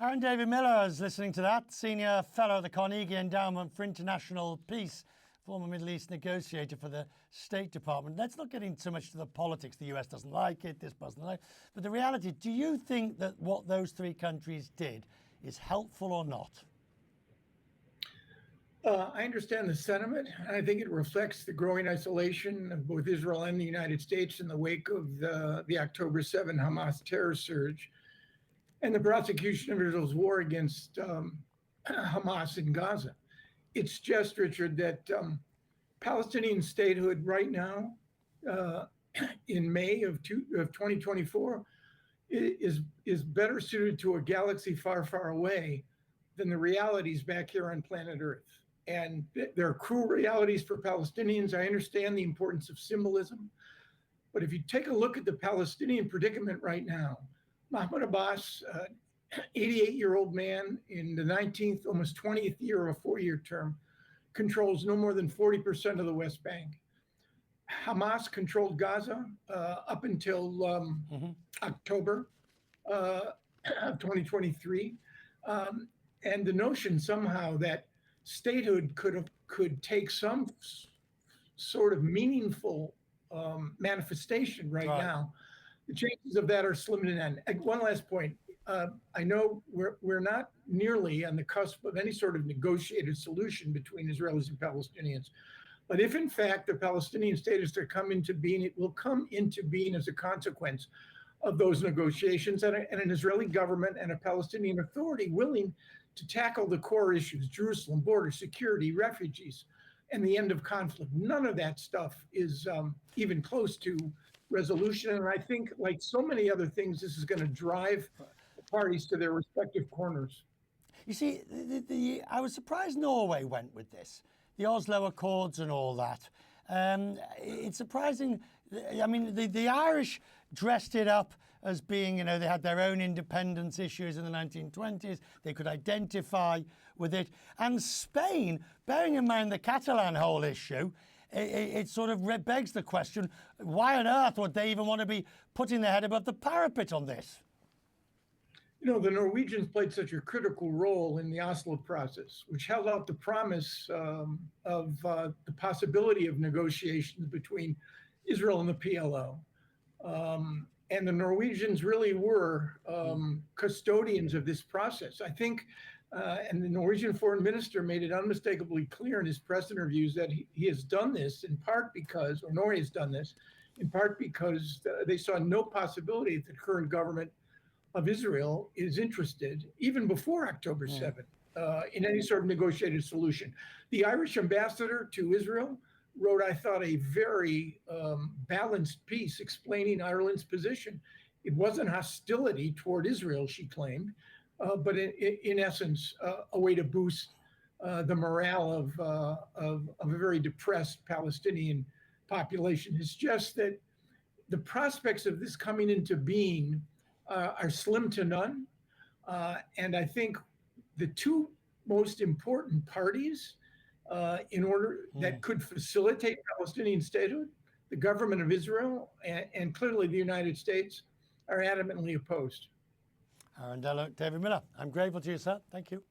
Aaron David Miller is listening to that, Senior Fellow at the Carnegie Endowment for International Peace, former Middle East negotiator for the State Department. Let's not get into so much to the politics. The US doesn't like it, this doesn't like it. But the reality, do you think that what those three countries did is helpful or not? I understand the sentiment. I think it reflects the growing isolation of both Israel and the United States in the wake of the October 7 Hamas terror surge and the prosecution of Israel's war against Hamas in Gaza. It's just, Richard, that Palestinian statehood right now, in May of 2024, is better suited to a galaxy far, far away than the realities back here on planet Earth. And there are cruel realities for Palestinians. I understand the importance of symbolism. But if you take a look at the Palestinian predicament right now, Mahmoud Abbas, 88-year-old man in the 19th, almost 20th year of a 4-year term, controls no more than 40% of the West Bank. Hamas controlled Gaza up until October of 2023. And the notion somehow that statehood could take some sort of meaningful manifestation right now, the chances of that are slim to none. One last point. I know we're not nearly on the cusp of any sort of negotiated solution between Israelis and Palestinians. But if in fact the Palestinian state is to come into being, it will come into being as a consequence of those negotiations and an Israeli government and a Palestinian Authority willing to tackle the core issues: Jerusalem, border security, refugees, and the end of conflict. None of that stuff is even close to resolution. And I think, like so many other things, this is going to drive the parties to their respective corners. You see, I was surprised Norway went with this, the Oslo Accords and all that. It's surprising. I mean, the Irish dressed it up as being, you know, they had their own independence issues in the 1920s. They could identify with it. And Spain, bearing in mind the Catalan whole issue, it sort of begs the question, why on earth would they even want to be putting their head above the parapet on this? You know, the Norwegians played such a critical role in the Oslo process, which held out the promise of the possibility of negotiations between Israel and the PLO. And the Norwegians really were custodians of this process. I think, and the Norwegian foreign minister made it unmistakably clear in his press interviews that he has done this in part because, or Norway has done this, in part because they saw no possibility that the current government of Israel is interested, even before October 7, in any sort of negotiated solution. The Irish ambassador to Israel wrote, I thought, a very balanced piece explaining Ireland's position. It wasn't hostility toward Israel, she claimed, but in essence, a way to boost the morale of a very depressed Palestinian population. It's just that the prospects of this coming into being are slim to none. And I think the two most important parties in order that could facilitate Palestinian statehood, the government of Israel and clearly the United States, are adamantly opposed. Aaron David Miller, I'm grateful to you, sir. Thank you.